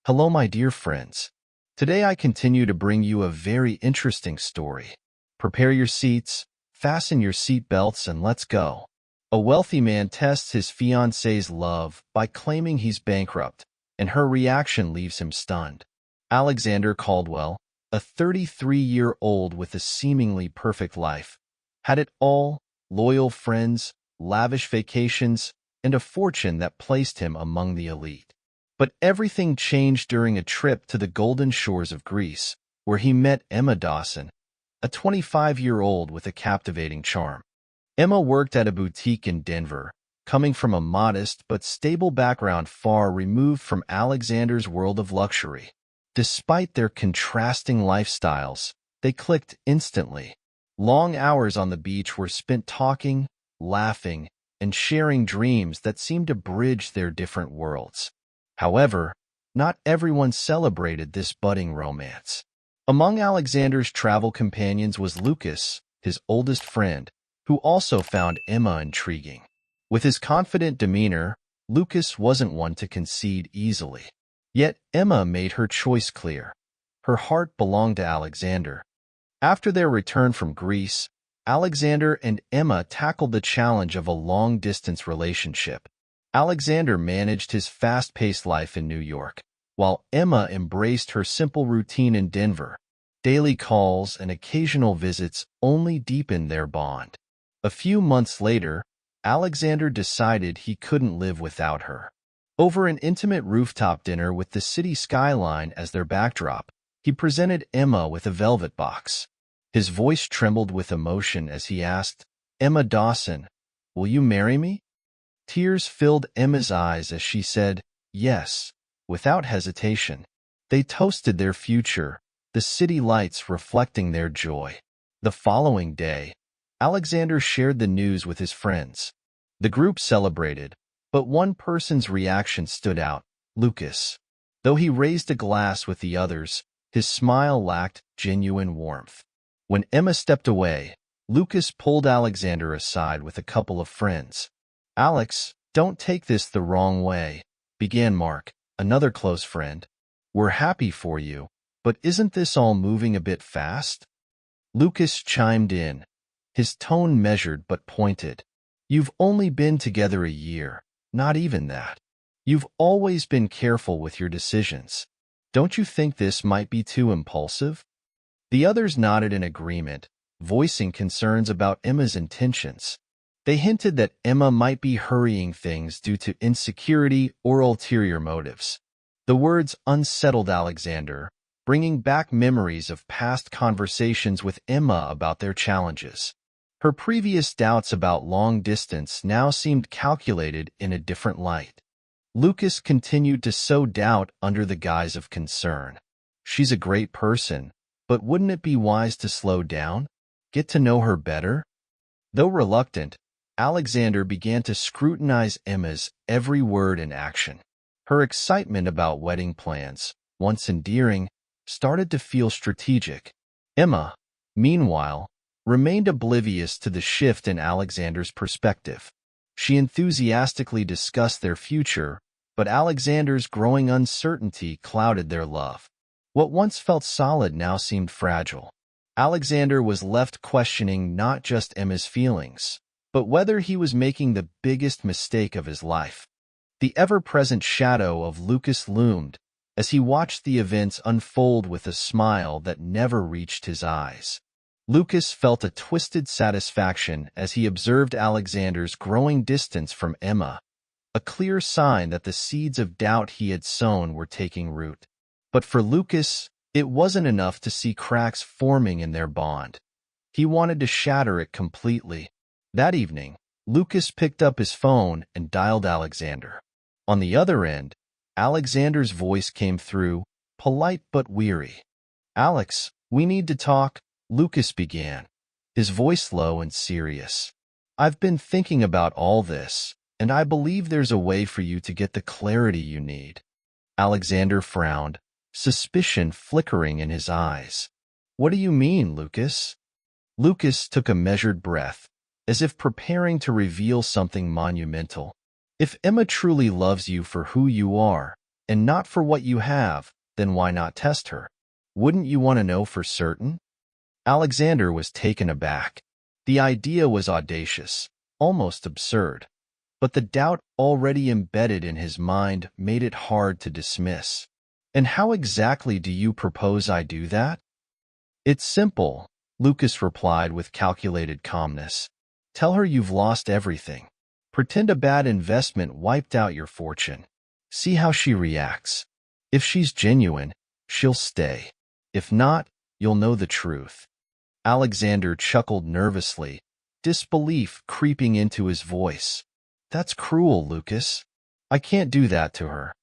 Hello, my dear friends. Today I continue to bring you a very interesting story. Prepare your seats, fasten your seat belts, and let's go. A wealthy man tests his fiancée's love by claiming he's bankrupt, and her reaction leaves him stunned. Alexander Caldwell, a 33-year-old with a seemingly perfect life, had it all: loyal friends, lavish vacations, and a fortune that placed him among the elite. But everything changed during a trip to the golden shores of Greece, where he met Emma Dawson, a 25-year-old with a captivating charm. Emma worked at a boutique in Denver, coming from a modest but stable background far removed from Alexander's world of luxury. Despite their contrasting lifestyles, they clicked instantly. Long hours on the beach were spent talking, laughing, and sharing dreams that seemed to bridge their different worlds. However, not everyone celebrated this budding romance. Among Alexander's travel companions was Lucas, his oldest friend, who also found Emma intriguing. With his confident demeanor, Lucas wasn't one to concede easily. Yet Emma made her choice clear. Her heart belonged to Alexander. After their return from Greece, Alexander and Emma tackled the challenge of a long-distance relationship. Alexander managed his fast-paced life in New York, while Emma embraced her simple routine in Denver. Daily calls and occasional visits only deepened their bond. A few months later, Alexander decided he couldn't live without her. Over an intimate rooftop dinner with the city skyline as their backdrop, he presented Emma with a velvet box. His voice trembled with emotion as he asked, "Emma Dawson, will you marry me?" Tears filled Emma's eyes as she said, "Yes," without hesitation. They toasted their future, the city lights reflecting their joy. The following day, Alexander shared the news with his friends. The group celebrated, but one person's reaction stood out: Lucas. Though he raised a glass with the others, his smile lacked genuine warmth. When Emma stepped away, Lucas pulled Alexander aside with a couple of friends. "Alex, don't take this the wrong way," began Mark, another close friend. "We're happy for you, but isn't this all moving a bit fast?" Lucas chimed in, his tone measured but pointed. "You've only been together a year, not even that. You've always been careful with your decisions. Don't you think this might be too impulsive?" The others nodded in agreement, voicing concerns about Emma's intentions. They hinted that Emma might be hurrying things due to insecurity or ulterior motives. The words unsettled Alexander, bringing back memories of past conversations with Emma about their challenges. Her previous doubts about long distance now seemed calculated in a different light. Lucas continued to sow doubt under the guise of concern. "She's a great person, but wouldn't it be wise to slow down? Get to know her better?" Though reluctant, Alexander began to scrutinize Emma's every word and action. Her excitement about wedding plans, once endearing, started to feel strategic. Emma, meanwhile, remained oblivious to the shift in Alexander's perspective. She enthusiastically discussed their future, but Alexander's growing uncertainty clouded their love. What once felt solid now seemed fragile. Alexander was left questioning not just Emma's feelings, but whether he was making the biggest mistake of his life. The ever-present shadow of Lucas loomed as he watched the events unfold with a smile that never reached his eyes. Lucas felt a twisted satisfaction as he observed Alexander's growing distance from Emma, a clear sign that the seeds of doubt he had sown were taking root. But for Lucas, it wasn't enough to see cracks forming in their bond. He wanted to shatter it completely. That evening, Lucas picked up his phone and dialed Alexander. On the other end, Alexander's voice came through, polite but weary. "Alex, we need to talk," Lucas began, his voice low and serious. "I've been thinking about all this, and I believe there's a way for you to get the clarity you need." Alexander frowned, suspicion flickering in his eyes. "What do you mean, Lucas?" Lucas took a measured breath, as if preparing to reveal something monumental. "If Emma truly loves you for who you are, and not for what you have, then why not test her? Wouldn't you want to know for certain? Alexander was taken aback. The idea was audacious, almost absurd, but the doubt already embedded in his mind made it hard to dismiss. And how exactly do you propose I do that? It's simple, Lucas replied with calculated calmness. Tell her you've lost everything. Pretend a bad investment wiped out your fortune. See how she reacts. If she's genuine, she'll stay. If not, you'll know the truth. Alexander chuckled nervously, disbelief creeping into his voice. That's cruel, Lucas. I can't do that to her.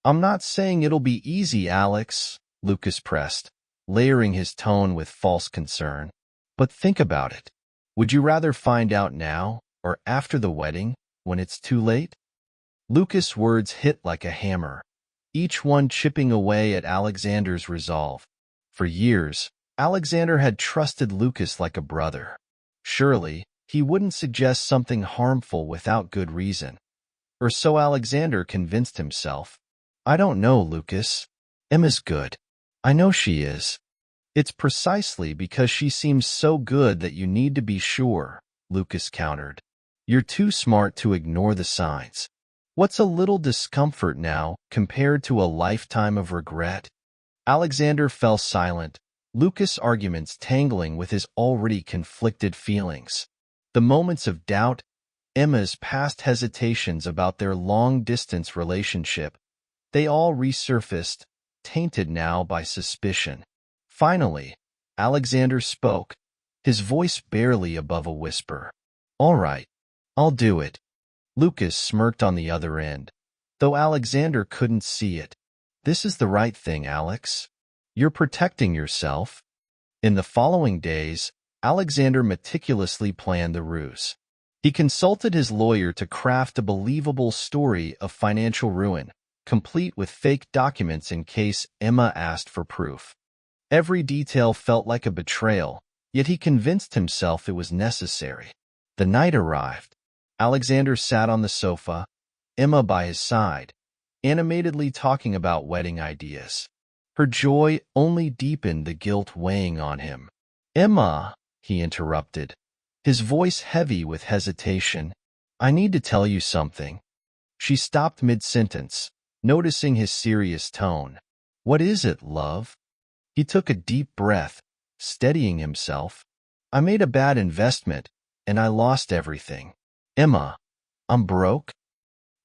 I'm not saying it'll be easy, Alex, Lucas pressed, layering his tone with false concern. But think about it. Would you rather find out now or after the wedding, when it's too late? Lucas' words hit like a hammer, each one chipping away at Alexander's resolve. For years, Alexander had trusted Lucas like a brother. Surely, he wouldn't suggest something harmful without good reason. Or so Alexander convinced himself. I don't know, Lucas. Emma's good. I know she is. It's precisely because she seems so good that you need to be sure, Lucas countered. You're too smart to ignore the signs. What's a little discomfort now compared to a lifetime of regret? Alexander fell silent, Lucas' arguments tangling with his already conflicted feelings. The moments of doubt, Emma's past hesitations about their long-distance relationship, they all resurfaced, tainted now by suspicion. Finally, Alexander spoke, his voice barely above a whisper. All right, I'll do it. Lucas smirked on the other end, though Alexander couldn't see it. This is the right thing, Alex. You're protecting yourself. In the following days, Alexander meticulously planned the ruse. He consulted his lawyer to craft a believable story of financial ruin, complete with fake documents in case Emma asked for proof. Every detail felt like a betrayal, yet he convinced himself it was necessary. The night arrived. Alexander sat on the sofa, Emma by his side, animatedly talking about wedding ideas. Her joy only deepened the guilt weighing on him. Emma, he interrupted, his voice heavy with hesitation. I need to tell you something. She stopped mid-sentence, noticing his serious tone. What is it, love? He took a deep breath, steadying himself. I made a bad investment, and I lost everything. Emma, I'm broke?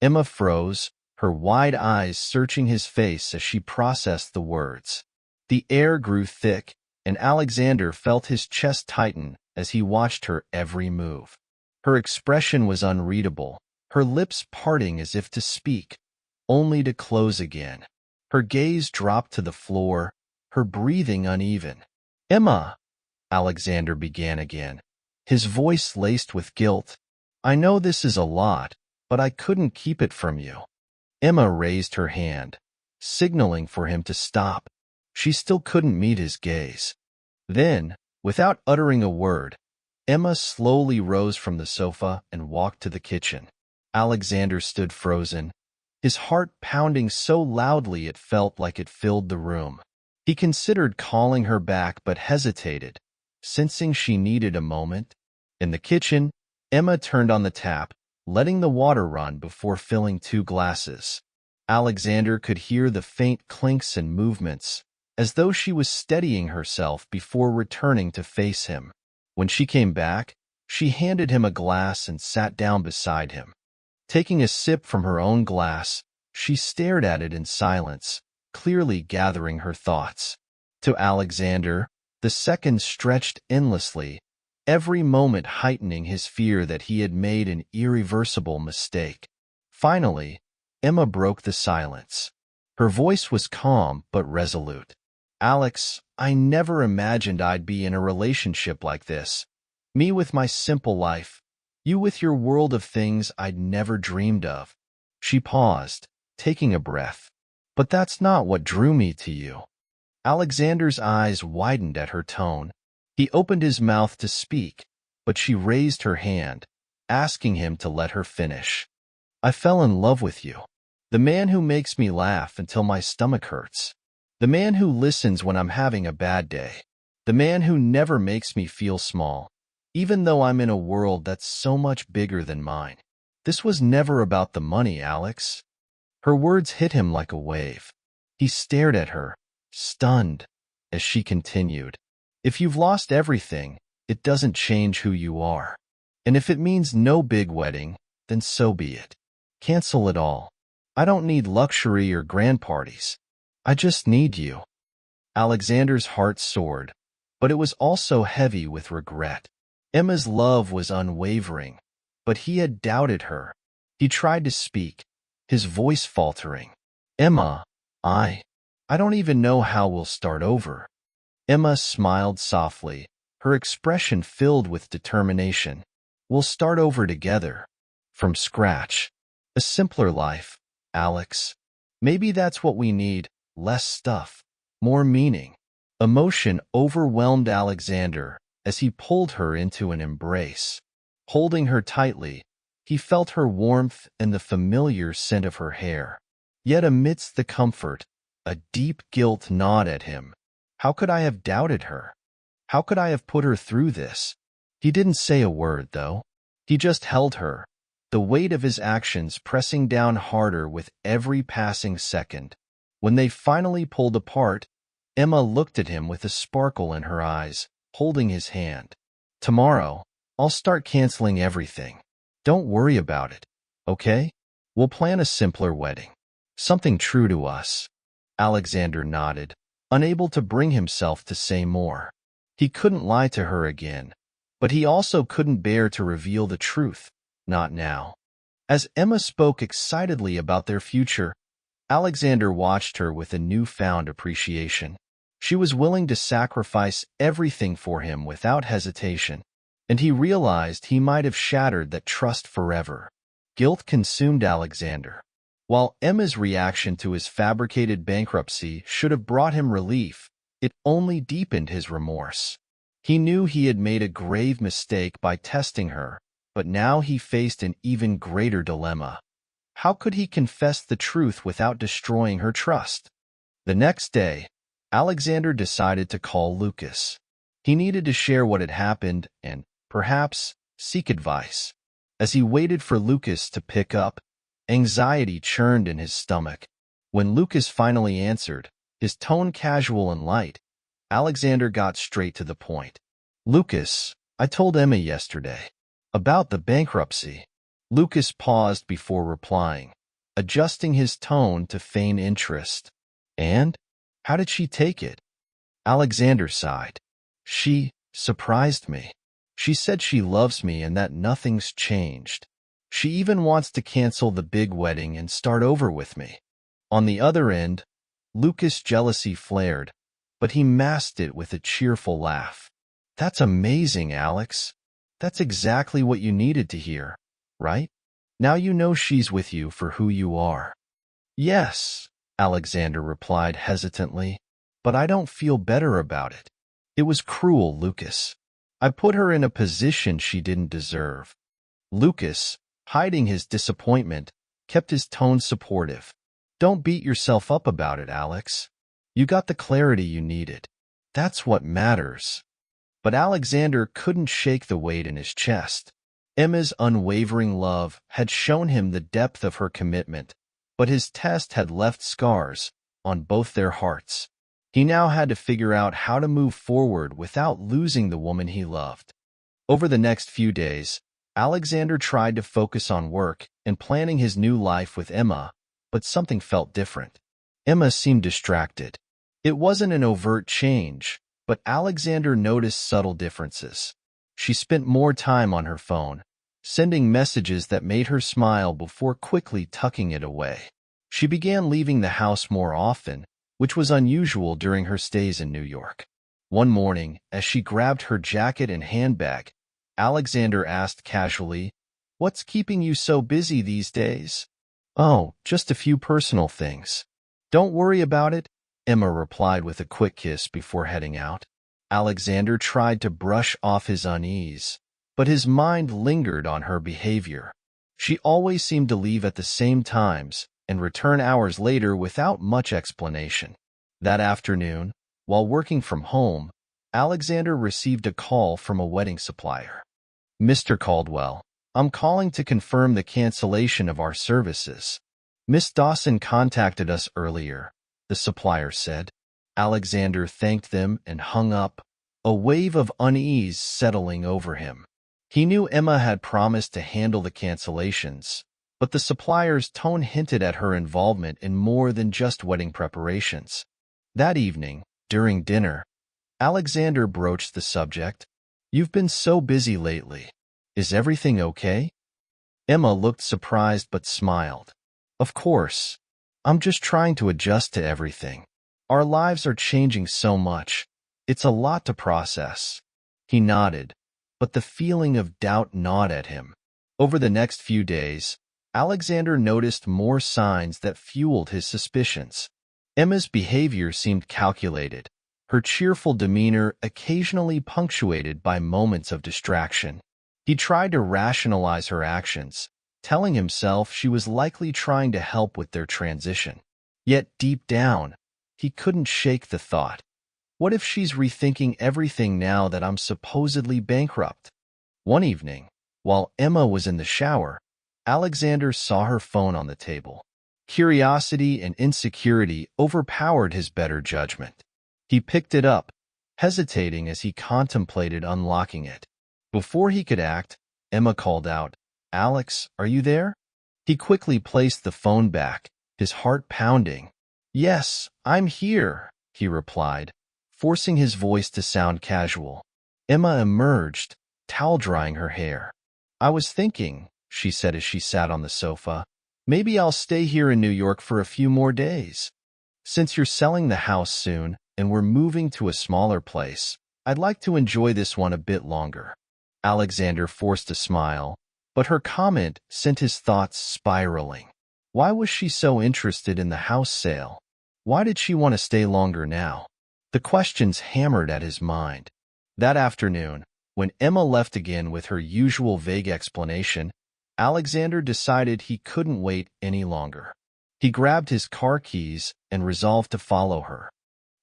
Emma froze, her wide eyes searching his face as she processed the words. The air grew thick, and Alexander felt his chest tighten as he watched her every move. Her expression was unreadable, her lips parting as if to speak, only to close again. Her gaze dropped to the floor, her breathing uneven. Emma, Alexander began again, his voice laced with guilt. I know this is a lot, but I couldn't keep it from you. Emma raised her hand, signaling for him to stop. She still couldn't meet his gaze. Then, without uttering a word, Emma slowly rose from the sofa and walked to the kitchen. Alexander stood frozen, his heart pounding so loudly it felt like it filled the room. He considered calling her back but hesitated, sensing she needed a moment. In the kitchen, Emma turned on the tap, letting the water run before filling 2 glasses. Alexander could hear the faint clinks and movements, as though she was steadying herself before returning to face him. When she came back, she handed him a glass and sat down beside him. Taking a sip from her own glass, she stared at it in silence, clearly gathering her thoughts. To Alexander, the seconds stretched endlessly, every moment heightening his fear that he had made an irreversible mistake. Finally, Emma broke the silence. Her voice was calm but resolute. Alex, I never imagined I'd be in a relationship like this. Me with my simple life, you with your world of things I'd never dreamed of. She paused, taking a breath. But that's not what drew me to you. Alexander's eyes widened at her tone. He opened his mouth to speak, but she raised her hand, asking him to let her finish. I fell in love with you. The man who makes me laugh until my stomach hurts. The man who listens when I'm having a bad day. The man who never makes me feel small, even though I'm in a world that's so much bigger than mine. This was never about the money, Alex. Her words hit him like a wave. He stared at her, stunned, as she continued. If you've lost everything, it doesn't change who you are. And if it means no big wedding, then so be it. Cancel it all. I don't need luxury or grand parties. I just need you. Alexander's heart soared, but it was also heavy with regret. Emma's love was unwavering, but he had doubted her. He tried to speak, his voice faltering. Emma, I don't even know how we'll start over. Emma smiled softly, her expression filled with determination. We'll start over together. From scratch. A simpler life, Alex. Maybe that's what we need, less stuff, more meaning. Emotion overwhelmed Alexander as he pulled her into an embrace. Holding her tightly, he felt her warmth and the familiar scent of her hair. Yet amidst the comfort, a deep guilt gnawed at him. How could I have doubted her? How could I have put her through this? He didn't say a word, though. He just held her, the weight of his actions pressing down harder with every passing second. When they finally pulled apart, Emma looked at him with a sparkle in her eyes, holding his hand. Tomorrow, I'll start canceling everything. Don't worry about it, okay? We'll plan a simpler wedding. Something true to us. Alexander nodded, unable to bring himself to say more. He couldn't lie to her again, but he also couldn't bear to reveal the truth, not now. As Emma spoke excitedly about their future, Alexander watched her with a newfound appreciation. She was willing to sacrifice everything for him without hesitation, and he realized he might have shattered that trust forever. Guilt consumed Alexander. While Emma's reaction to his fabricated bankruptcy should have brought him relief, it only deepened his remorse. He knew he had made a grave mistake by testing her, but now he faced an even greater dilemma. How could he confess the truth without destroying her trust? The next day, Alexander decided to call Lucas. He needed to share what had happened and, perhaps, seek advice. As he waited for Lucas to pick up, anxiety churned in his stomach. When Lucas finally answered, his tone casual and light, Alexander got straight to the point. Lucas, I told Emma yesterday. About the bankruptcy. Lucas paused before replying, adjusting his tone to feign interest. And? How did she take it? Alexander sighed. She surprised me. She said she loves me and that nothing's changed. She even wants to cancel the big wedding and start over with me. On the other end, Lucas' jealousy flared, but he masked it with a cheerful laugh. That's amazing, Alex. That's exactly what you needed to hear, right? Now you know she's with you for who you are. Yes, Alexander replied hesitantly, but I don't feel better about it. It was cruel, Lucas. I put her in a position she didn't deserve. Lucas, hiding his disappointment, kept his tone supportive. Don't beat yourself up about it, Alex. You got the clarity you needed. That's what matters. But Alexander couldn't shake the weight in his chest. Emma's unwavering love had shown him the depth of her commitment, but his test had left scars on both their hearts. He now had to figure out how to move forward without losing the woman he loved. Over the next few days, Alexander tried to focus on work and planning his new life with Emma, but something felt different. Emma seemed distracted. It wasn't an overt change, but Alexander noticed subtle differences. She spent more time on her phone, sending messages that made her smile before quickly tucking it away. She began leaving the house more often, which was unusual during her stays in New York. One morning, as she grabbed her jacket and handbag, Alexander asked casually, "What's keeping you so busy these days?" "Oh, just a few personal things." "Don't worry about it," Emma replied with a quick kiss before heading out. Alexander tried to brush off his unease, but his mind lingered on her behavior. She always seemed to leave at the same times, and return hours later without much explanation. That afternoon, while working from home, Alexander received a call from a wedding supplier. "Mr. Caldwell, I'm calling to confirm the cancellation of our services. Miss Dawson contacted us earlier," the supplier said. Alexander thanked them and hung up, a wave of unease settling over him. He knew Emma had promised to handle the cancellations, but the supplier's tone hinted at her involvement in more than just wedding preparations. That evening, during dinner, Alexander broached the subject. "You've been so busy lately. Is everything okay?" Emma looked surprised but smiled. "Of course. I'm just trying to adjust to everything. Our lives are changing so much. It's a lot to process." He nodded, but the feeling of doubt gnawed at him. Over the next few days, Alexander noticed more signs that fueled his suspicions. Emma's behavior seemed calculated, her cheerful demeanor occasionally punctuated by moments of distraction. He tried to rationalize her actions, telling himself she was likely trying to help with their transition. Yet deep down, he couldn't shake the thought, what if she's rethinking everything now that I'm supposedly bankrupt? One evening, while Emma was in the shower, Alexander saw her phone on the table. Curiosity and insecurity overpowered his better judgment. He picked it up, hesitating as he contemplated unlocking it. Before he could act, Emma called out, "Alex, are you there?" He quickly placed the phone back, his heart pounding. "Yes, I'm here," he replied, forcing his voice to sound casual. Emma emerged, towel drying her hair. "I was thinking," she said as she sat on the sofa, "maybe I'll stay here in New York for a few more days. Since you're selling the house soon and we're moving to a smaller place, I'd like to enjoy this one a bit longer." Alexander forced a smile, but her comment sent his thoughts spiraling. Why was she so interested in the house sale? Why did she want to stay longer now? The questions hammered at his mind. That afternoon, when Emma left again with her usual vague explanation, Alexander decided he couldn't wait any longer. He grabbed his car keys and resolved to follow her.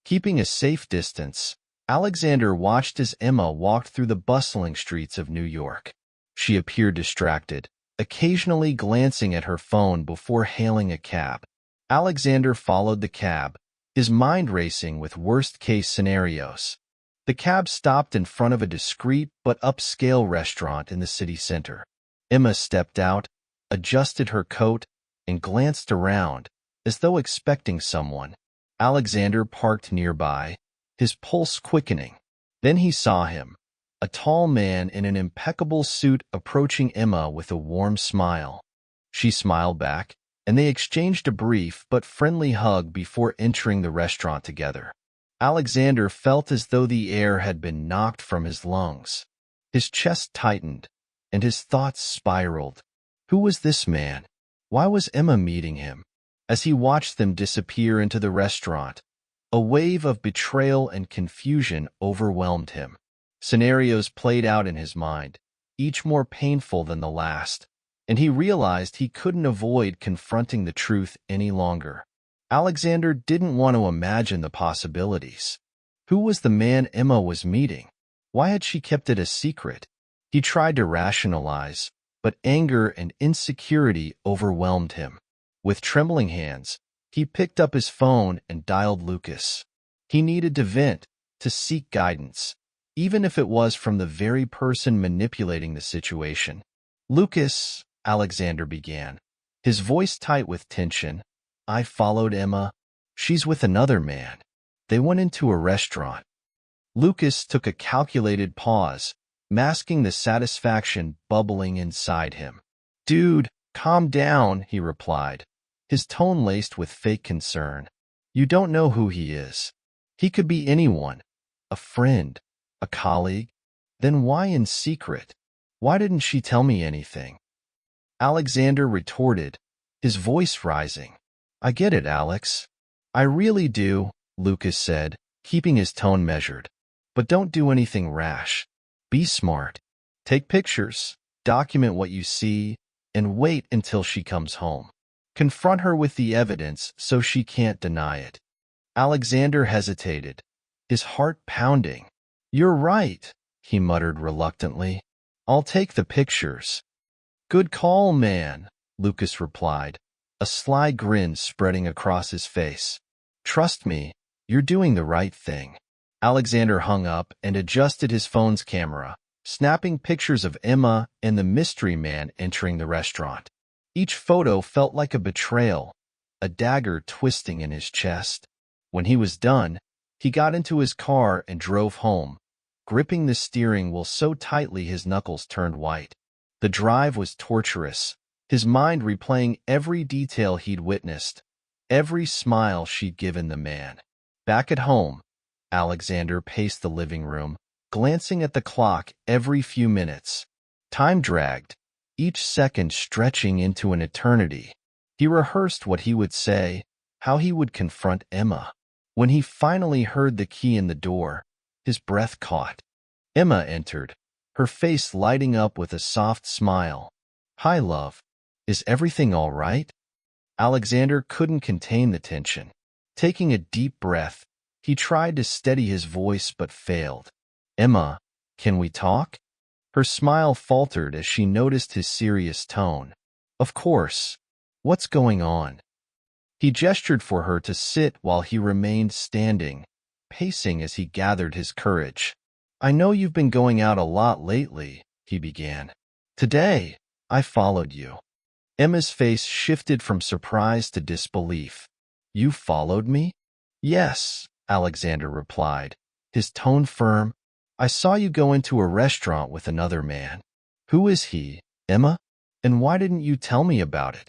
Keeping a safe distance, Alexander watched as Emma walked through the bustling streets of New York. She appeared distracted, occasionally glancing at her phone before hailing a cab. Alexander followed the cab, his mind racing with worst-case scenarios. The cab stopped in front of a discreet but upscale restaurant in the city center. Emma stepped out, adjusted her coat, and glanced around, as though expecting someone. Alexander parked nearby, his pulse quickening. Then he saw him, a tall man in an impeccable suit approaching Emma with a warm smile. She smiled back, and they exchanged a brief but friendly hug before entering the restaurant together. Alexander felt as though the air had been knocked from his lungs. His chest tightened, and his thoughts spiraled. Who was this man? Why was Emma meeting him? As he watched them disappear into the restaurant, a wave of betrayal and confusion overwhelmed him. Scenarios played out in his mind, each more painful than the last, and he realized he couldn't avoid confronting the truth any longer. Alexander didn't want to imagine the possibilities. Who was the man Emma was meeting? Why had she kept it a secret? He tried to rationalize, but anger and insecurity overwhelmed him. With trembling hands, he picked up his phone and dialed Lucas. He needed to vent, to seek guidance, even if it was from the very person manipulating the situation. "Lucas," Alexander began, his voice tight with tension, "I followed Emma. She's with another man. They went into a restaurant." Lucas took a calculated pause, masking the satisfaction bubbling inside him. "Dude, calm down," he replied, his tone laced with fake concern. "You don't know who he is. He could be anyone. A friend, a colleague. Then why in secret? Why didn't she tell me anything?" Alexander retorted, his voice rising. "I get it, Alex. I really do," Lucas said, keeping his tone measured. "But don't do anything rash. Be smart. Take pictures, document what you see, and wait until she comes home. Confront her with the evidence so she can't deny it. Alexander hesitated, his heart pounding. You're right, he muttered reluctantly. I'll take the pictures. Good call, man, Lucas replied, a sly grin spreading across his face. Trust me, you're doing the right thing. Alexander hung up and adjusted his phone's camera, snapping pictures of Emma and the mystery man entering the restaurant. Each photo felt like a betrayal, a dagger twisting in his chest. When he was done, he got into his car and drove home, gripping the steering wheel so tightly his knuckles turned white. The drive was torturous, his mind replaying every detail he'd witnessed, every smile she'd given the man. Back at home, Alexander paced the living room, glancing at the clock every few minutes. Time dragged, each second stretching into an eternity. He rehearsed what he would say, how he would confront Emma. When he finally heard the key in the door, his breath caught. Emma entered, her face lighting up with a soft smile. Hi, love. Is everything all right? Alexander couldn't contain the tension. Taking a deep breath, he tried to steady his voice but failed. Emma, can we talk? Her smile faltered as she noticed his serious tone. Of course. What's going on? He gestured for her to sit while he remained standing, pacing as he gathered his courage. I know you've been going out a lot lately, he began. Today, I followed you. Emma's face shifted from surprise to disbelief. You followed me? Yes, Alexander replied, his tone firm. I saw you go into a restaurant with another man. Who is he, Emma? And why didn't you tell me about it?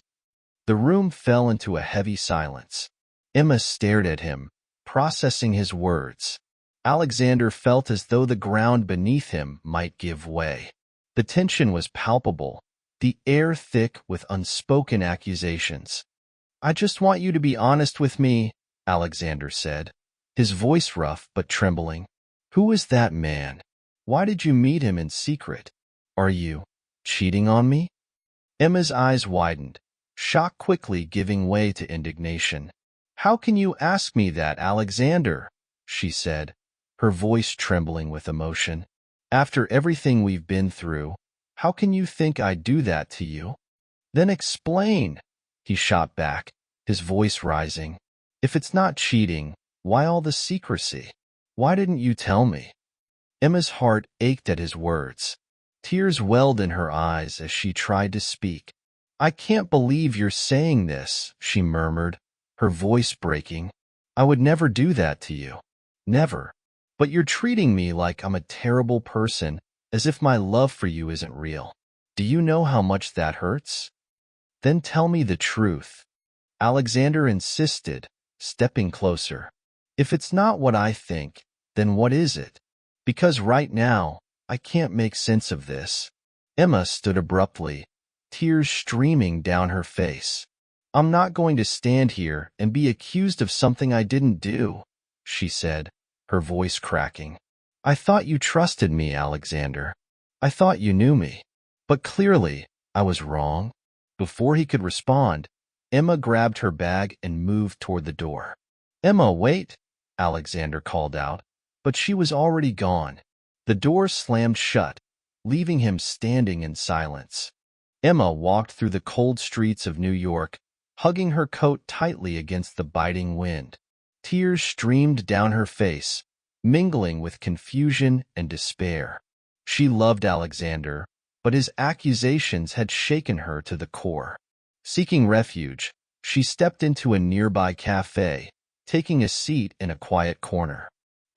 The room fell into a heavy silence. Emma stared at him, processing his words. Alexander felt as though the ground beneath him might give way. The tension was palpable, the air thick with unspoken accusations. I just want you to be honest with me, Alexander said, his voice rough but trembling. Who is that man? Why did you meet him in secret? Are you cheating on me? Emma's eyes widened, shock quickly giving way to indignation. How can you ask me that, Alexander? She said, her voice trembling with emotion. After everything we've been through, how can you think I'd do that to you? Then explain, he shot back, his voice rising. If it's not cheating, why all the secrecy? Why didn't you tell me? Emma's heart ached at his words. Tears welled in her eyes as she tried to speak. I can't believe you're saying this, she murmured, her voice breaking. I would never do that to you. Never. But you're treating me like I'm a terrible person, as if my love for you isn't real. Do you know how much that hurts? Then tell me the truth. Alexander insisted, stepping closer. If it's not what I think, then what is it? Because right now, I can't make sense of this. Emma stood abruptly, tears streaming down her face. I'm not going to stand here and be accused of something I didn't do, she said, her voice cracking. I thought you trusted me, Alexander. I thought you knew me. But clearly, I was wrong. Before he could respond, Emma grabbed her bag and moved toward the door. Emma, wait, Alexander called out, but she was already gone. The door slammed shut, leaving him standing in silence. Emma walked through the cold streets of New York, hugging her coat tightly against the biting wind. Tears streamed down her face, mingling with confusion and despair. She loved Alexander, but his accusations had shaken her to the core. Seeking refuge, she stepped into a nearby cafe, taking a seat in a quiet corner.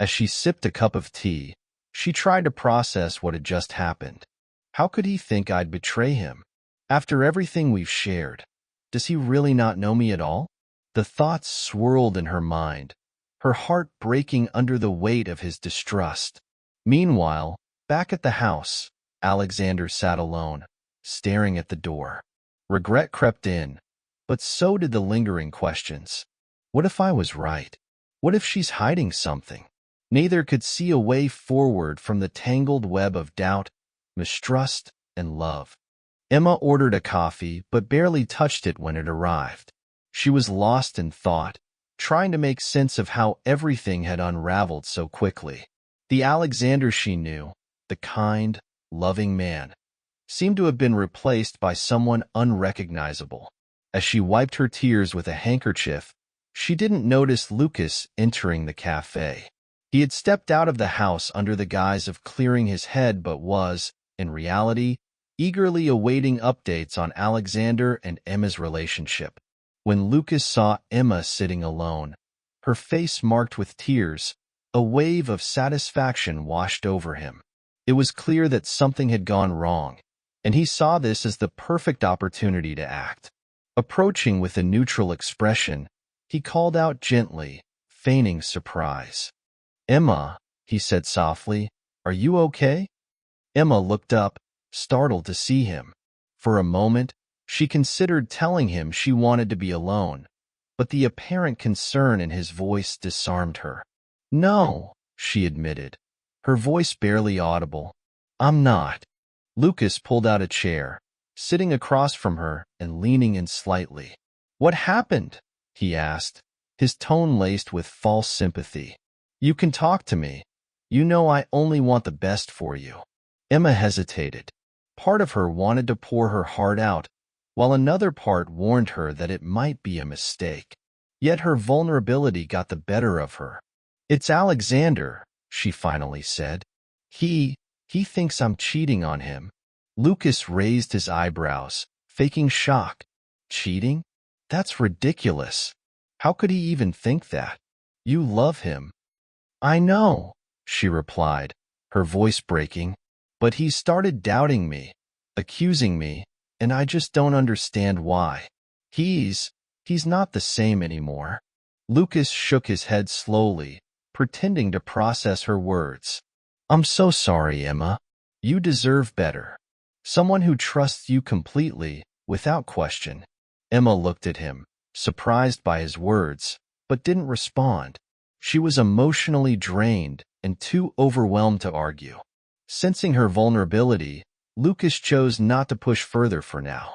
As she sipped a cup of tea, she tried to process what had just happened. How could he think I'd betray him? After everything we've shared, does he really not know me at all? The thoughts swirled in her mind, her heart breaking under the weight of his distrust. Meanwhile, back at the house, Alexander sat alone, staring at the door. Regret crept in, but so did the lingering questions. What if I was right? What if she's hiding something? Neither could see a way forward from the tangled web of doubt, mistrust, and love. Emma ordered a coffee, but barely touched it when it arrived. She was lost in thought, trying to make sense of how everything had unraveled so quickly. The Alexander she knew, the kind, loving man, seemed to have been replaced by someone unrecognizable. As she wiped her tears with a handkerchief, she didn't notice Lucas entering the cafe. He had stepped out of the house under the guise of clearing his head but was, in reality, eagerly awaiting updates on Alexander and Emma's relationship. When Lucas saw Emma sitting alone, her face marked with tears, a wave of satisfaction washed over him. It was clear that something had gone wrong, and he saw this as the perfect opportunity to act. Approaching with a neutral expression, he called out gently, feigning surprise. "Emma," he said softly, "are you okay?" Emma looked up, startled to see him. For a moment, she considered telling him she wanted to be alone, but the apparent concern in his voice disarmed her. "No," she admitted, her voice barely audible. "I'm not." Lucas pulled out a chair, sitting across from her and leaning in slightly. "What happened?" he asked, his tone laced with false sympathy. "You can talk to me. You know I only want the best for you." Emma hesitated. Part of her wanted to pour her heart out, while another part warned her that it might be a mistake. Yet her vulnerability got the better of her. "It's Alexander," she finally said. He thinks I'm cheating on him." Lucas raised his eyebrows, faking shock. "Cheating? That's ridiculous. How could he even think that? You love him." "I know," she replied, her voice breaking. "But he started doubting me, accusing me, and I just don't understand why. He's not the same anymore." Lucas shook his head slowly, pretending to process her words. "I'm so sorry, Emma. You deserve better. Someone who trusts you completely, without question." Emma looked at him, surprised by his words, but didn't respond. She was emotionally drained and too overwhelmed to argue. Sensing her vulnerability, Lucas chose not to push further for now.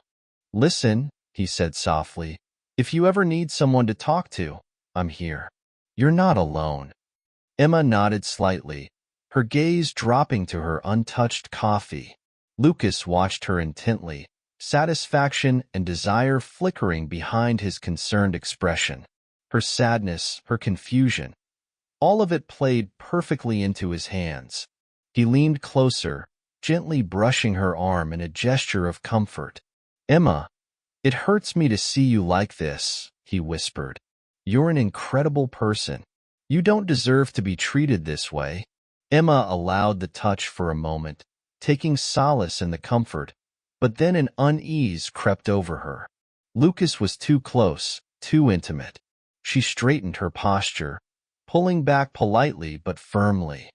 "Listen," he said softly, "if you ever need someone to talk to, I'm here. You're not alone." Emma nodded slightly, her gaze dropping to her untouched coffee. Lucas watched her intently, satisfaction and desire flickering behind his concerned expression. Her sadness, her confusion, all of it played perfectly into his hands. He leaned closer, gently brushing her arm in a gesture of comfort. "Emma, it hurts me to see you like this," he whispered. "You're an incredible person. You don't deserve to be treated this way." Emma allowed the touch for a moment, taking solace in the comfort, but then an unease crept over her. Lucas was too close, too intimate. She straightened her posture, pulling back politely but firmly.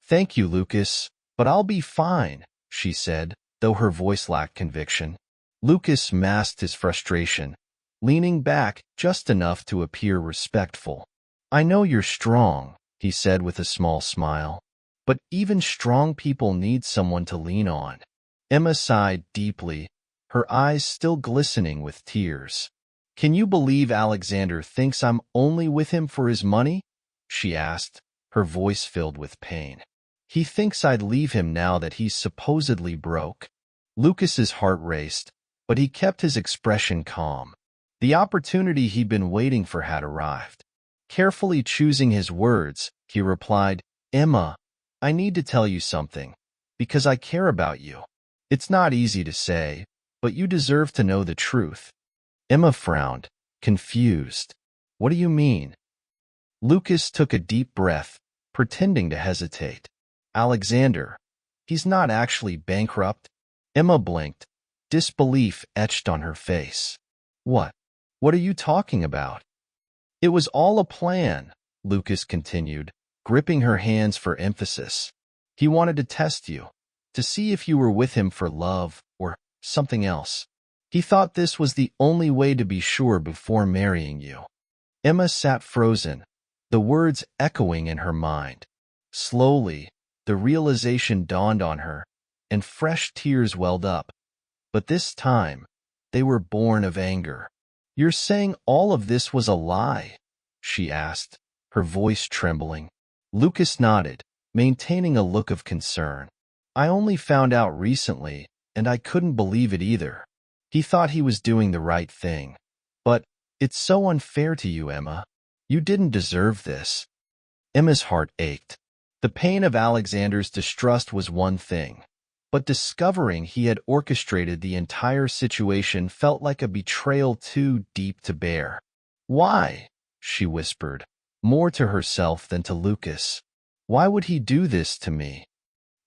"Thank you, Lucas, but I'll be fine," she said, though her voice lacked conviction. Lucas masked his frustration, leaning back just enough to appear respectful. "I know you're strong," he said with a small smile, "but even strong people need someone to lean on." Emma sighed deeply, her eyes still glistening with tears. "Can you believe Alexander thinks I'm only with him for his money?" she asked, her voice filled with pain. "He thinks I'd leave him now that he's supposedly broke." Lucas's heart raced, but he kept his expression calm. The opportunity he'd been waiting for had arrived. Carefully choosing his words, he replied, "Emma, I need to tell you something, because I care about you. It's not easy to say, but you deserve to know the truth." Emma frowned, confused. "What do you mean?" Lucas took a deep breath, pretending to hesitate. "Alexander, he's not actually bankrupt." Emma blinked, disbelief etched on her face. "What? What are you talking about?" "It was all a plan," Lucas continued, gripping her hands for emphasis. "He wanted to test you, to see if you were with him for love or something else. He thought this was the only way to be sure before marrying you." Emma sat frozen, the words echoing in her mind. Slowly, the realization dawned on her, and fresh tears welled up. but this time, they were born of anger. "You're saying all of this was a lie?" she asked, her voice trembling. Lucas nodded, maintaining a look of concern. "I only found out recently, and I couldn't believe it either. He thought he was doing the right thing. But it's so unfair to you, Emma. You didn't deserve this." Emma's heart ached. The pain of Alexander's distrust was one thing, but discovering he had orchestrated the entire situation felt like a betrayal too deep to bear. "Why?" she whispered, more to herself than to Lucas. "Why would he do this to me?"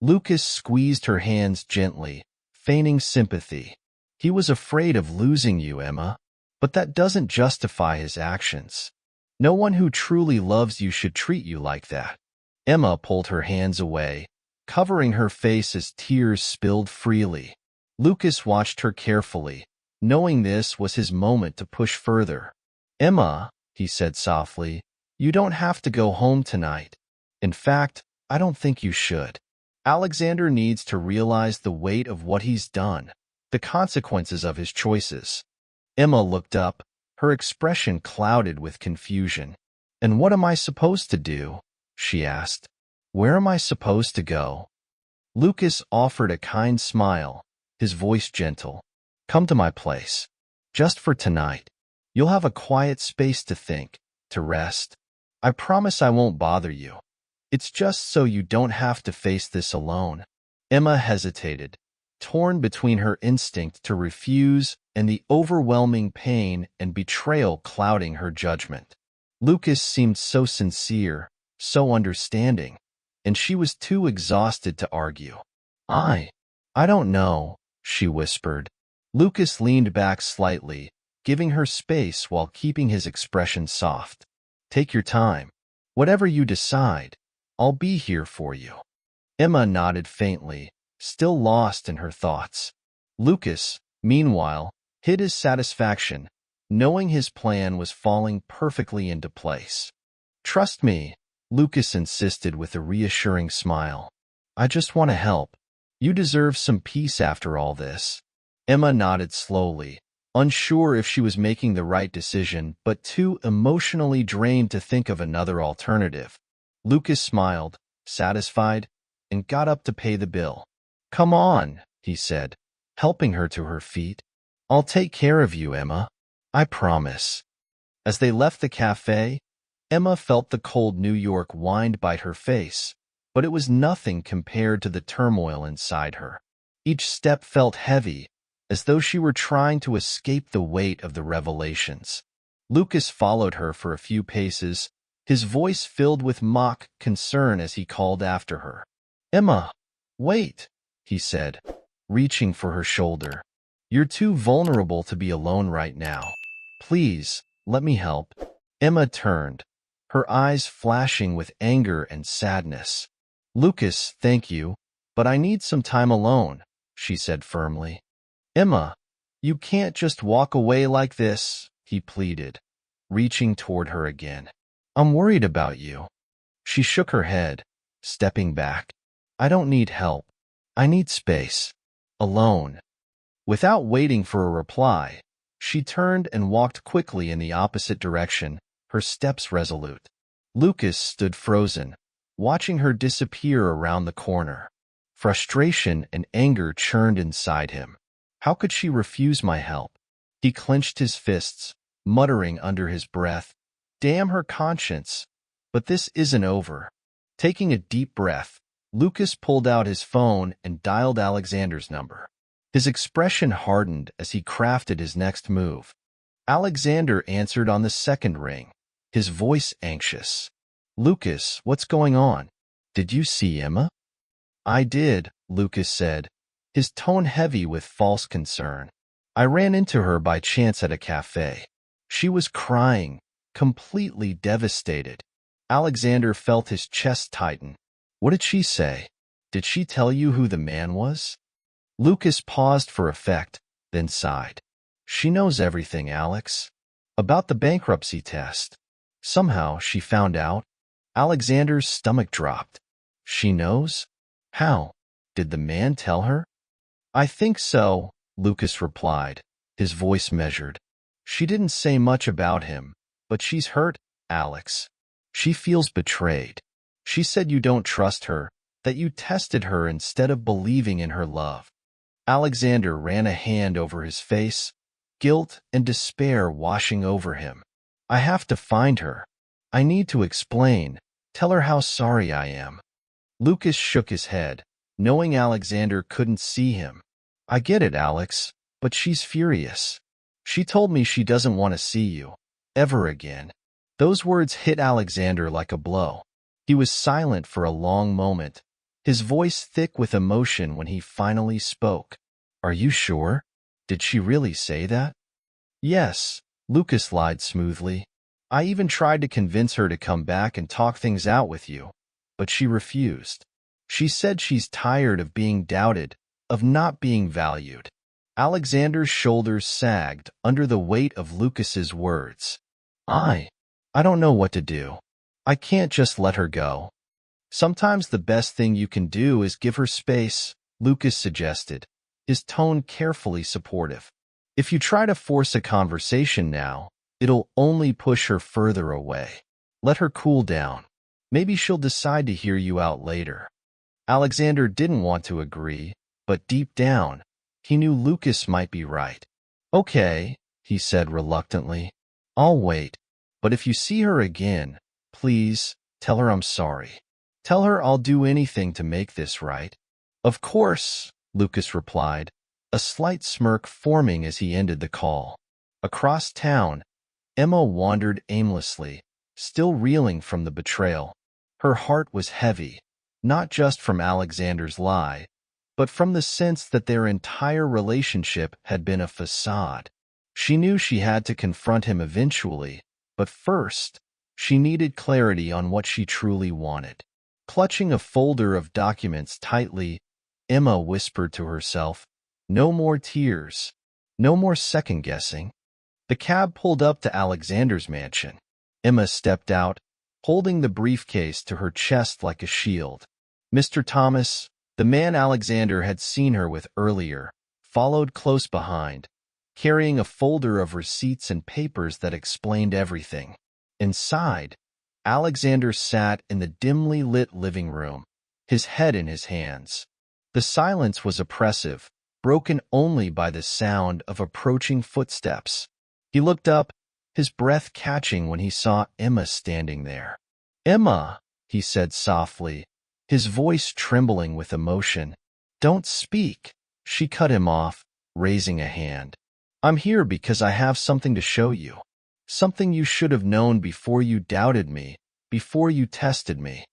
Lucas squeezed her hands gently, feigning sympathy. "He was afraid of losing you, Emma, but that doesn't justify his actions. No one who truly loves you should treat you like that." Emma pulled her hands away, covering her face as tears spilled freely. Lucas watched her carefully, knowing this was his moment to push further. "Emma," he said softly, "you don't have to go home tonight. In fact, I don't think you should. Alexander needs to realize the weight of what he's done, the consequences of his choices." Emma looked up, her expression clouded with confusion. "And what am I supposed to do?" she asked. "Where am I supposed to go?" Lucas offered a kind smile, his voice gentle. "Come to my place. Just for tonight. You'll have a quiet space to think, to rest. I promise I won't bother you. It's just so you don't have to face this alone." Emma hesitated, torn between her instinct to refuse and the overwhelming pain and betrayal clouding her judgment. Lucas seemed so sincere, so understanding, and she was too exhausted to argue. I don't know," she whispered. Lucas leaned back slightly, giving her space while keeping his expression soft. "Take your time. Whatever you decide, I'll be here for you." Emma nodded faintly, still lost in her thoughts. Lucas, meanwhile, hid his satisfaction, knowing his plan was falling perfectly into place. "Trust me," Lucas insisted with a reassuring smile. "I just want to help. You deserve some peace after all this." Emma nodded slowly, unsure if she was making the right decision, but too emotionally drained to think of another alternative. Lucas smiled, satisfied, and got up to pay the bill. "Come on," he said, helping her to her feet. "I'll take care of you, Emma. I promise." As they left the cafe, Emma felt the cold New York wind bite her face, but it was nothing compared to the turmoil inside her. Each step felt heavy, as though she were trying to escape the weight of the revelations. Lucas followed her for a few paces, his voice filled with mock concern as he called after her. "Emma, wait," he said, reaching for her shoulder. "You're too vulnerable to be alone right now. Please, let me help." Emma turned, her eyes flashing with anger and sadness. "Lucas, thank you, but I need some time alone," she said firmly. "Emma, you can't just walk away like this," he pleaded, reaching toward her again. "I'm worried about you." She shook her head, stepping back. "I don't need help. I need space. Alone." Without waiting for a reply, she turned and walked quickly in the opposite direction, her steps resolute. Lucas stood frozen, watching her disappear around the corner. Frustration and anger churned inside him. How could she refuse my help? He clenched his fists, muttering under his breath, "Damn her conscience. But this isn't over." Taking a deep breath, Lucas pulled out his phone and dialed Alexander's number. His expression hardened as he crafted his next move. Alexander answered on the second ring, his voice anxious. "Lucas, what's going on? Did you see Emma?" "I did," Lucas said, his tone heavy with false concern. "I ran into her by chance at a cafe. She was crying, completely devastated." Alexander felt his chest tighten. "What did she say? Did she tell you who the man was?" Lucas paused for effect, then sighed. "She knows everything, Alex. About the bankruptcy test. Somehow she found out." Alexander's stomach dropped. "She knows? How? Did the man tell her?" "I think so," Lucas replied, his voice measured. She didn't say much about him, but she's hurt, Alex. She feels betrayed. She said you don't trust her, that you tested her instead of believing in her love. Alexander ran a hand over his face, guilt and despair washing over him. I have to find her. I need to explain, tell her how sorry I am. Lucas shook his head, knowing Alexander couldn't see him. I get it, Alex, but she's furious. She told me she doesn't want to see you, ever again. Those words hit Alexander like a blow. He was silent for a long moment, his voice thick with emotion when he finally spoke. Are you sure? Did she really say that? Yes, Lucas lied smoothly. I even tried to convince her to come back and talk things out with you, but she refused. She said she's tired of being doubted, of not being valued. Alexander's shoulders sagged under the weight of Lucas's words. I don't know what to do. I can't just let her go. Sometimes the best thing you can do is give her space, Lucas suggested, his tone carefully supportive. If you try to force a conversation now, it'll only push her further away. Let her cool down. Maybe she'll decide to hear you out later. Alexander didn't want to agree, but deep down, he knew Lucas might be right. Okay, he said reluctantly. I'll wait. But if you see her again, please, tell her I'm sorry. Tell her I'll do anything to make this right. Of course, Lucas replied, a slight smirk forming as he ended the call. Across town, Emma wandered aimlessly, still reeling from the betrayal. Her heart was heavy, not just from Alexander's lie, but from the sense that their entire relationship had been a facade. She knew she had to confront him eventually, but first, she needed clarity on what she truly wanted. Clutching a folder of documents tightly, Emma whispered to herself, no more tears, no more second-guessing. The cab pulled up to Alexander's mansion. Emma stepped out, holding the briefcase to her chest like a shield. Mr. Thomas, the man Alexander had seen her with earlier, followed close behind, carrying a folder of receipts and papers that explained everything. Inside, Alexander sat in the dimly lit living room, his head in his hands. The silence was oppressive, broken only by the sound of approaching footsteps. He looked up, his breath catching when he saw Emma standing there. Emma, he said softly, his voice trembling with emotion. Don't speak, she cut him off, raising a hand. I'm here because I have something to show you. Something you should have known before you doubted me, before you tested me.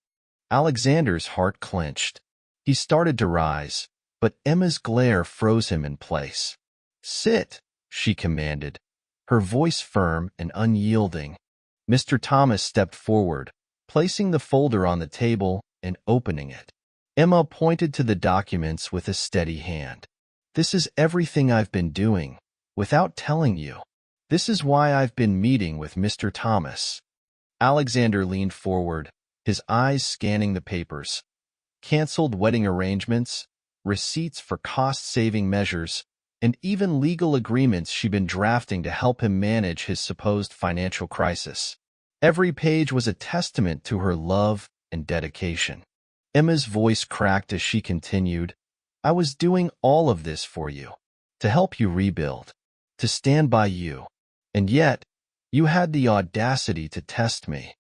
Alexander's heart clenched. He started to rise, but Emma's glare froze him in place. Sit, she commanded, her voice firm and unyielding. Mr. Thomas stepped forward, placing the folder on the table and opening it. Emma pointed to the documents with a steady hand. This is everything I've been doing, without telling you. This is why I've been meeting with Mr. Thomas. Alexander leaned forward, his eyes scanning the papers. Canceled wedding arrangements, receipts for cost-saving measures, and even legal agreements she'd been drafting to help him manage his supposed financial crisis. Every page was a testament to her love and dedication. Emma's voice cracked as she continued, I was doing all of this for you, to help you rebuild, to stand by you. And yet, you had the audacity to test me.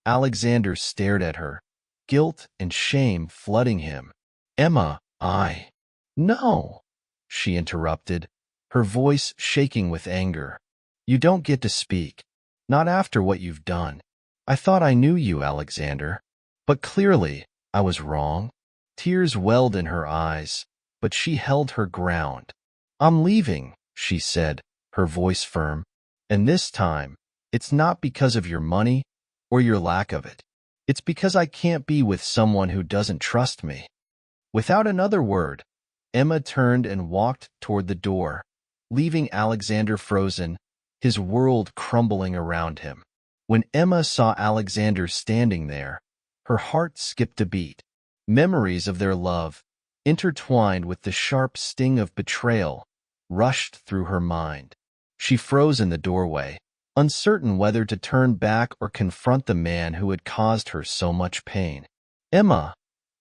Alexander stared at her, guilt and shame flooding him. Emma, No, she interrupted, her voice shaking with anger. You don't get to speak. Not after what you've done. I thought I knew you, Alexander. But clearly, I was wrong. Tears welled in her eyes, but she held her ground. I'm leaving, she said, her voice firm. And this time, it's not because of your money or your lack of it. It's because I can't be with someone who doesn't trust me. Without another word, Emma turned and walked toward the door, leaving Alexander frozen, his world crumbling around him. When Emma saw Alexander standing there, her heart skipped a beat. Memories of their love, intertwined with the sharp sting of betrayal, rushed through her mind. She froze in the doorway, uncertain whether to turn back or confront the man who had caused her so much pain. "Emma,"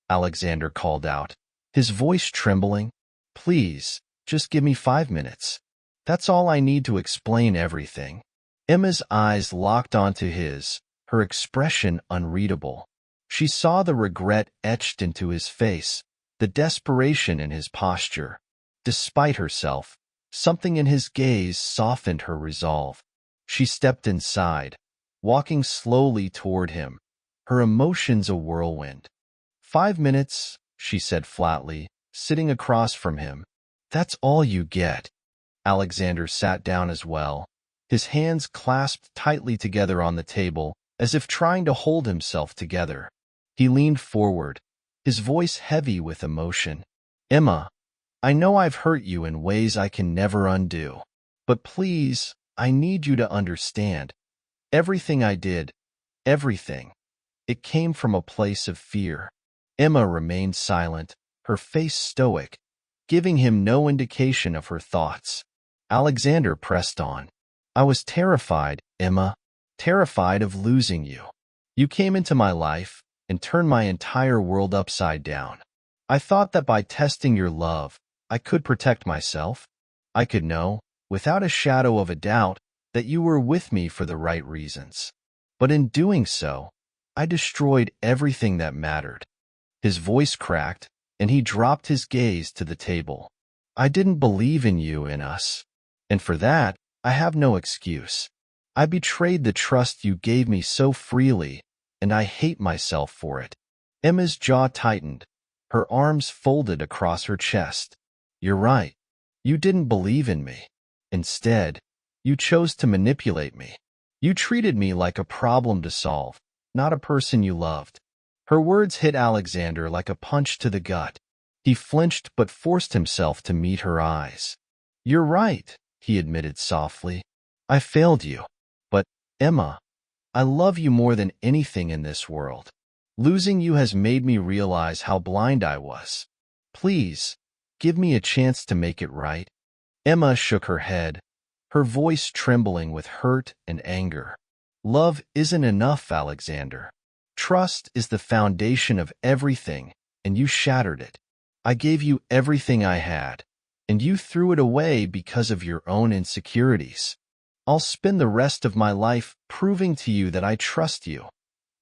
Alexander called out, his voice trembling. "Please, just give me 5 minutes. That's all I need to explain everything." Emma's eyes locked onto his, her expression unreadable. She saw the regret etched into his face, the desperation in his posture. Despite herself, something in his gaze softened her resolve. She stepped inside, walking slowly toward him, her emotions a whirlwind. 5 minutes, she said flatly, sitting across from him. "That's all you get." Alexander sat down as well, his hands clasped tightly together on the table, as if trying to hold himself together. He leaned forward, his voice heavy with emotion. "Emma, I know I've hurt you in ways I can never undo. But please, I need you to understand. Everything I did, everything, it came from a place of fear." Emma remained silent, her face stoic, giving him no indication of her thoughts. Alexander pressed on. "I was terrified, Emma, terrified of losing you. You came into my life and turned my entire world upside down. I thought that by testing your love, I could protect myself. I could know, without a shadow of a doubt, that you were with me for the right reasons. But in doing so, I destroyed everything that mattered." His voice cracked, and he dropped his gaze to the table. "I didn't believe in you, in us. And for that, I have no excuse. I betrayed the trust you gave me so freely, and I hate myself for it." Emma's jaw tightened, her arms folded across her chest. "You're right. You didn't believe in me. Instead, you chose to manipulate me. You treated me like a problem to solve, not a person you loved." Her words hit Alexander like a punch to the gut. He flinched but forced himself to meet her eyes. "You're right," he admitted softly. "I failed you. But, Emma, I love you more than anything in this world. Losing you has made me realize how blind I was. Please, give me a chance to make it right." Emma shook her head, her voice trembling with hurt and anger. "Love isn't enough, Alexander. Trust is the foundation of everything, and you shattered it. I gave you everything I had, and you threw it away because of your own insecurities. I'll spend the rest of my life proving to you that I trust you,"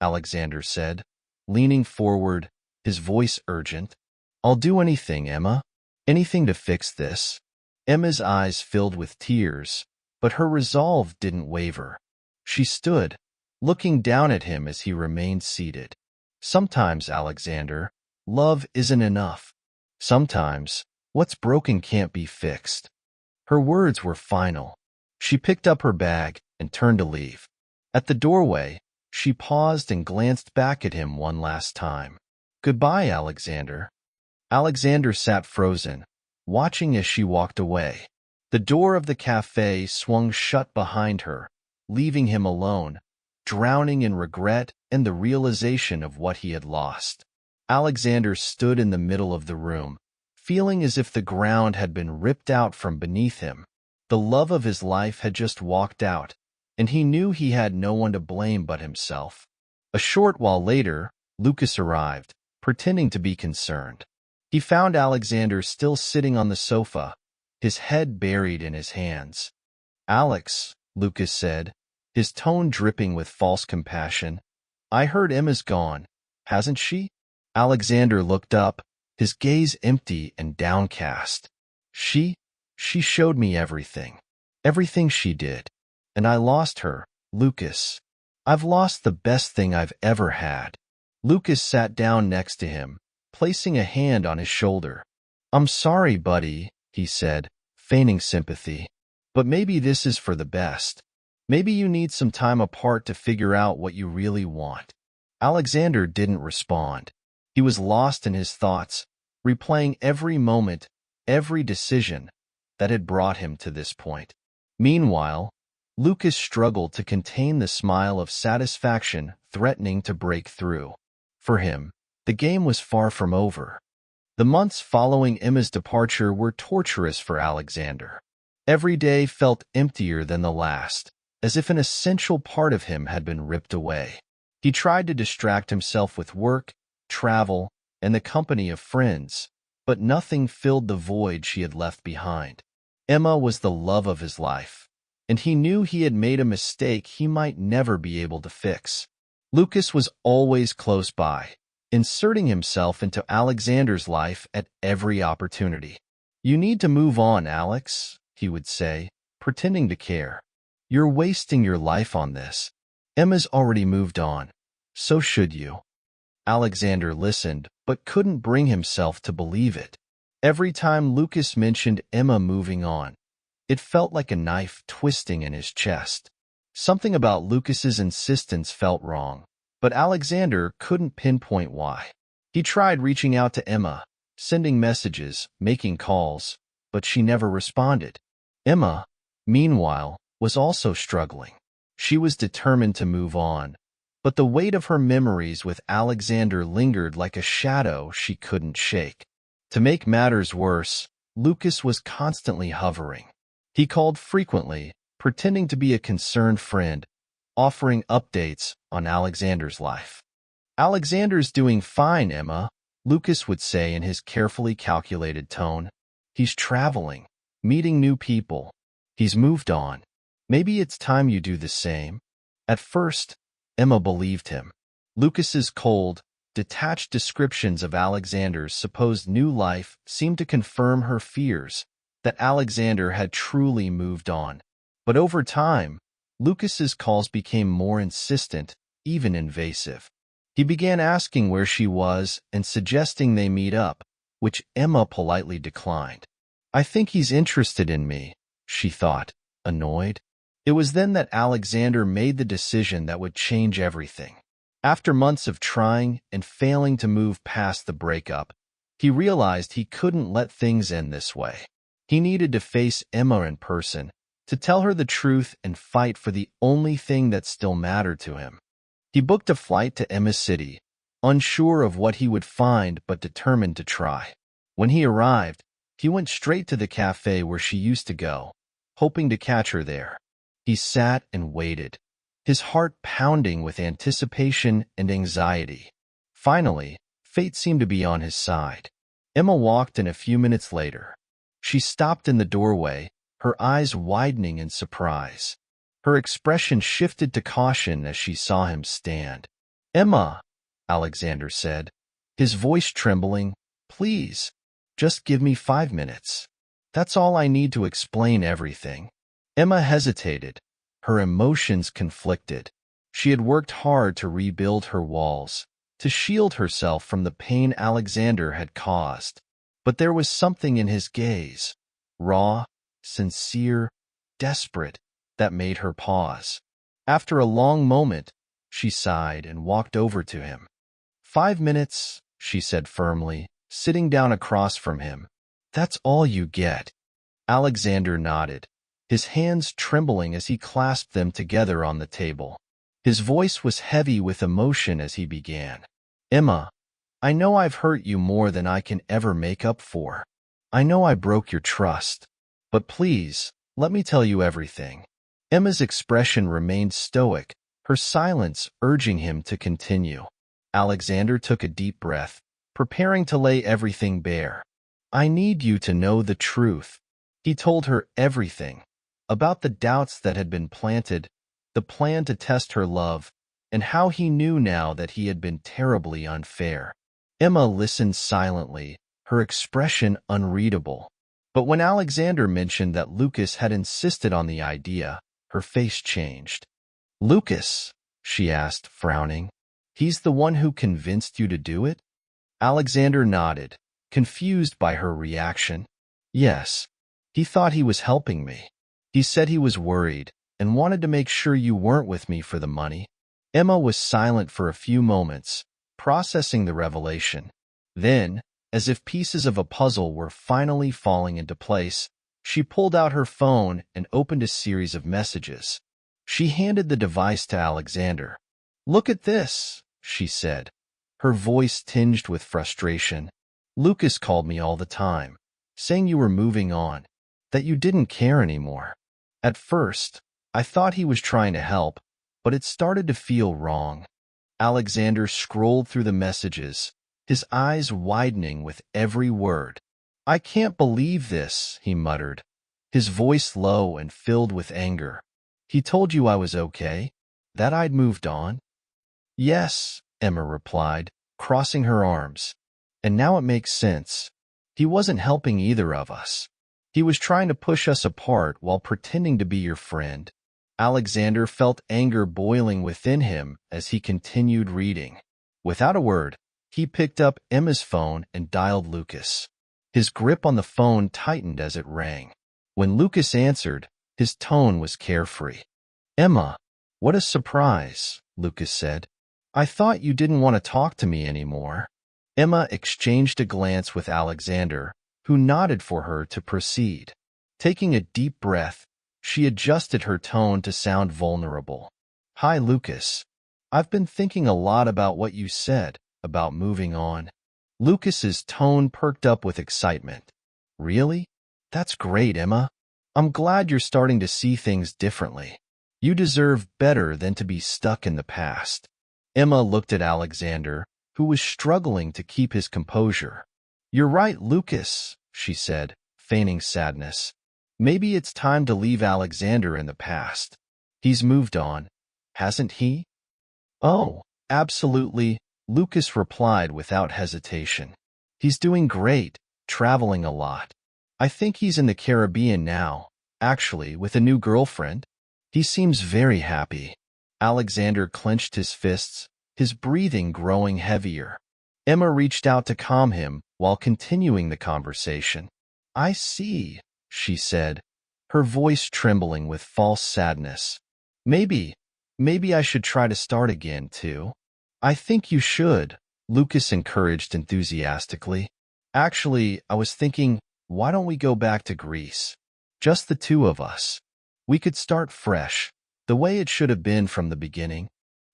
Alexander said, leaning forward, his voice urgent. "I'll do anything, Emma, anything to fix this." Emma's eyes filled with tears, but her resolve didn't waver. She stood, looking down at him as he remained seated. "Sometimes, Alexander, love isn't enough. Sometimes, what's broken can't be fixed." Her words were final. She picked up her bag and turned to leave. At the doorway, she paused and glanced back at him one last time. "Goodbye, Alexander." Alexander sat frozen, watching as she walked away. The door of the cafe swung shut behind her, leaving him alone, drowning in regret and the realization of what he had lost. Alexander stood in the middle of the room, feeling as if the ground had been ripped out from beneath him. The love of his life had just walked out, and he knew he had no one to blame but himself. A short while later, Lucas arrived, pretending to be concerned. He found Alexander still sitting on the sofa, his head buried in his hands. "Alex," Lucas said, his tone dripping with false compassion, "I heard Emma's gone, hasn't she?" Alexander looked up, his gaze empty and downcast. She showed me everything. Everything she did. And I lost her, Lucas. I've lost the best thing I've ever had." Lucas sat down next to him, placing a hand on his shoulder. "I'm sorry, buddy," he said, feigning sympathy. "But maybe this is for the best. Maybe you need some time apart to figure out what you really want." Alexander didn't respond. He was lost in his thoughts, replaying every moment, every decision that had brought him to this point. Meanwhile, Lucas struggled to contain the smile of satisfaction threatening to break through. For him, the game was far from over. The months following Emma's departure were torturous for Alexander. Every day felt emptier than the last, as if an essential part of him had been ripped away. He tried to distract himself with work, travel, and the company of friends, but nothing filled the void she had left behind. Emma was the love of his life, and he knew he had made a mistake he might never be able to fix. Lucas was always close by, inserting himself into Alexander's life at every opportunity. "You need to move on, Alex," he would say, pretending to care. "You're wasting your life on this. Emma's already moved on. So should you." Alexander listened, but couldn't bring himself to believe it. Every time Lucas mentioned Emma moving on, it felt like a knife twisting in his chest. Something about Lucas's insistence felt wrong, but Alexander couldn't pinpoint why. He tried reaching out to Emma, sending messages, making calls, but she never responded. Emma, meanwhile, was also struggling. She was determined to move on, but the weight of her memories with Alexander lingered like a shadow she couldn't shake. To make matters worse, Lucas was constantly hovering. He called frequently, pretending to be a concerned friend, offering updates on Alexander's life. "Alexander's doing fine, Emma," Lucas would say in his carefully calculated tone. "He's traveling, meeting new people. He's moved on. Maybe it's time you do the same." At first, Emma believed him. Lucas's cold, detached descriptions of Alexander's supposed new life seemed to confirm her fears that Alexander had truly moved on. But over time, Lucas's calls became more insistent, even invasive. He began asking where she was and suggesting they meet up, which Emma politely declined. "I think he's interested in me," she thought, annoyed. It was then that Alexander made the decision that would change everything. After months of trying and failing to move past the breakup, he realized he couldn't let things end this way. He needed to face Emma in person, to tell her the truth and fight for the only thing that still mattered to him. He booked a flight to Emma's city, unsure of what he would find but determined to try. When he arrived, he went straight to the cafe where she used to go, hoping to catch her there. He sat and waited, his heart pounding with anticipation and anxiety. Finally, fate seemed to be on his side. Emma walked in a few minutes later. She stopped in the doorway, her eyes widening in surprise. Her expression shifted to caution as she saw him stand. "Emma," Alexander said, his voice trembling, "please, just give me 5 minutes. That's all I need to explain everything." Emma hesitated, her emotions conflicted. She had worked hard to rebuild her walls, to shield herself from the pain Alexander had caused. But there was something in his gaze, raw, sincere, desperate, that made her pause. After a long moment, she sighed and walked over to him. 5 minutes, she said firmly, sitting down across from him. "That's all you get." Alexander nodded, his hands trembling as he clasped them together on the table. His voice was heavy with emotion as he began. "Emma, I know I've hurt you more than I can ever make up for. I know I broke your trust. But please, let me tell you everything." Emma's expression remained stoic, her silence urging him to continue. Alexander took a deep breath, preparing to lay everything bare. "I need you to know the truth." He told her everything, about the doubts that had been planted, the plan to test her love, and how he knew now that he had been terribly unfair. Emma listened silently, her expression unreadable. But when Alexander mentioned that Lucas had insisted on the idea, her face changed. "Lucas?" she asked, frowning. "He's the one who convinced you to do it?" Alexander nodded, confused by her reaction. "Yes. He thought he was helping me. He said he was worried and wanted to make sure you weren't with me for the money." Emma was silent for a few moments, processing the revelation. Then, as if pieces of a puzzle were finally falling into place, she pulled out her phone and opened a series of messages. She handed the device to Alexander. "Look at this," she said, her voice tinged with frustration. Lucas called me all the time, saying you were moving on, that you didn't care anymore. At first, I thought he was trying to help, but it started to feel wrong. Alexander scrolled through the messages, his eyes widening with every word. I can't believe this, he muttered, his voice low and filled with anger. He told you I was okay? That I'd moved on? Yes, Emma replied, crossing her arms. And now it makes sense. He wasn't helping either of us. He was trying to push us apart while pretending to be your friend. Alexander felt anger boiling within him as he continued reading. Without a word, he picked up Emma's phone and dialed Lucas. His grip on the phone tightened as it rang. When Lucas answered, his tone was carefree. Emma, what a surprise, Lucas said. I thought you didn't want to talk to me anymore. Emma exchanged a glance with Alexander, who nodded for her to proceed. Taking a deep breath, she adjusted her tone to sound vulnerable. Hi, Lucas. I've been thinking a lot about what you said about moving on. Lucas's tone perked up with excitement. Really? That's great, Emma. I'm glad you're starting to see things differently. You deserve better than to be stuck in the past. Emma looked at Alexander, who was struggling to keep his composure. You're right, Lucas, she said, feigning sadness. Maybe it's time to leave Alexander in the past. He's moved on, hasn't he? Oh, absolutely, Lucas replied without hesitation. He's doing great, traveling a lot. I think he's in the Caribbean now, actually, with a new girlfriend. He seems very happy. Alexander clenched his fists, his breathing growing heavier. Emma reached out to calm him while continuing the conversation. I see, she said, her voice trembling with false sadness. Maybe I should try to start again, too. I think you should, Lucas encouraged enthusiastically. Actually, I was thinking, why don't we go back to Greece? Just the two of us. We could start fresh, the way it should have been from the beginning.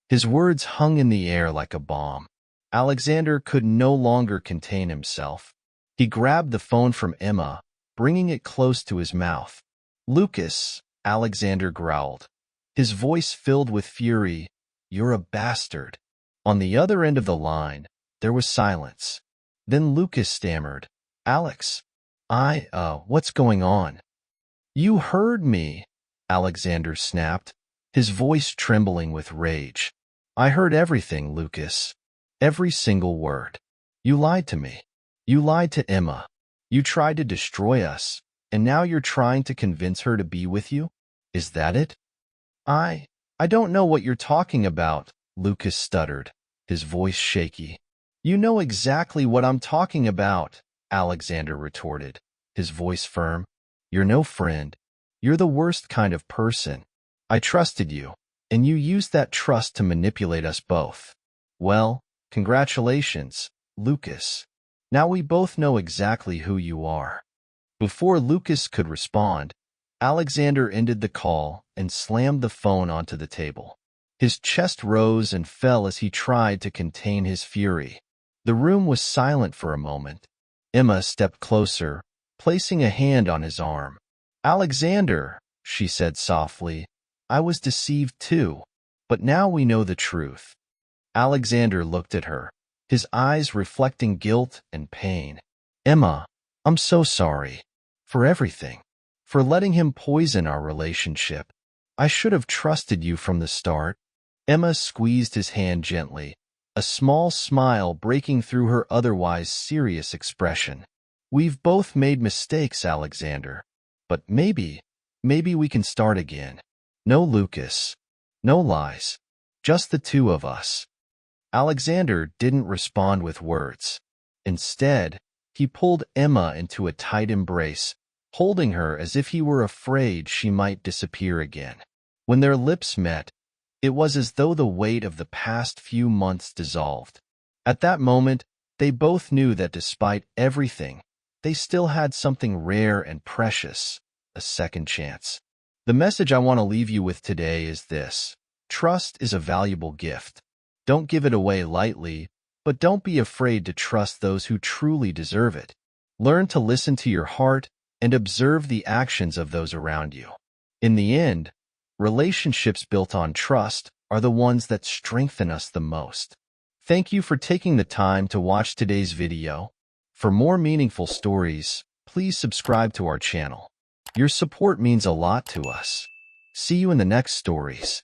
His words hung in the air like a bomb. Alexander could no longer contain himself. He grabbed the phone from Emma, bringing it close to his mouth. Lucas, Alexander growled, his voice filled with fury. You're a bastard. On the other end of the line, there was silence. Then Lucas stammered, Alex, what's going on? You heard me, Alexander snapped, his voice trembling with rage. I heard everything, Lucas. Every single word. You lied to me. You lied to Emma. You tried to destroy us, and now you're trying to convince her to be with you? Is that it? I don't know what you're talking about, Lucas stuttered, his voice shaky. You know exactly what I'm talking about, Alexander retorted, his voice firm. You're no friend. You're the worst kind of person. I trusted you, and you used that trust to manipulate us both. Well, congratulations, Lucas. Now we both know exactly who you are. Before Lucas could respond, Alexander ended the call and slammed the phone onto the table. His chest rose and fell as he tried to contain his fury. The room was silent for a moment. Emma stepped closer, placing a hand on his arm. Alexander, she said softly, I was deceived too, but now we know the truth. Alexander looked at her, his eyes reflecting guilt and pain. Emma, I'm so sorry. For everything. For letting him poison our relationship. I should have trusted you from the start. Emma squeezed his hand gently, a small smile breaking through her otherwise serious expression. We've both made mistakes, Alexander. But maybe we can start again. No Lucas. No lies. Just the two of us. Alexander didn't respond with words. Instead, he pulled Emma into a tight embrace, holding her as if he were afraid she might disappear again. When their lips met, it was as though the weight of the past few months dissolved. At that moment, they both knew that despite everything, they still had something rare and precious, a second chance. The message I want to leave you with today is this. Trust is a valuable gift. Don't give it away lightly, But don't be afraid to trust those who truly deserve it. Learn to listen to your heart and observe the actions of those around you. In the end, relationships built on trust are the ones that strengthen us the most. Thank you for taking the time to watch today's video. For more meaningful stories, please subscribe to our channel. Your support means a lot to us. See you in the next stories.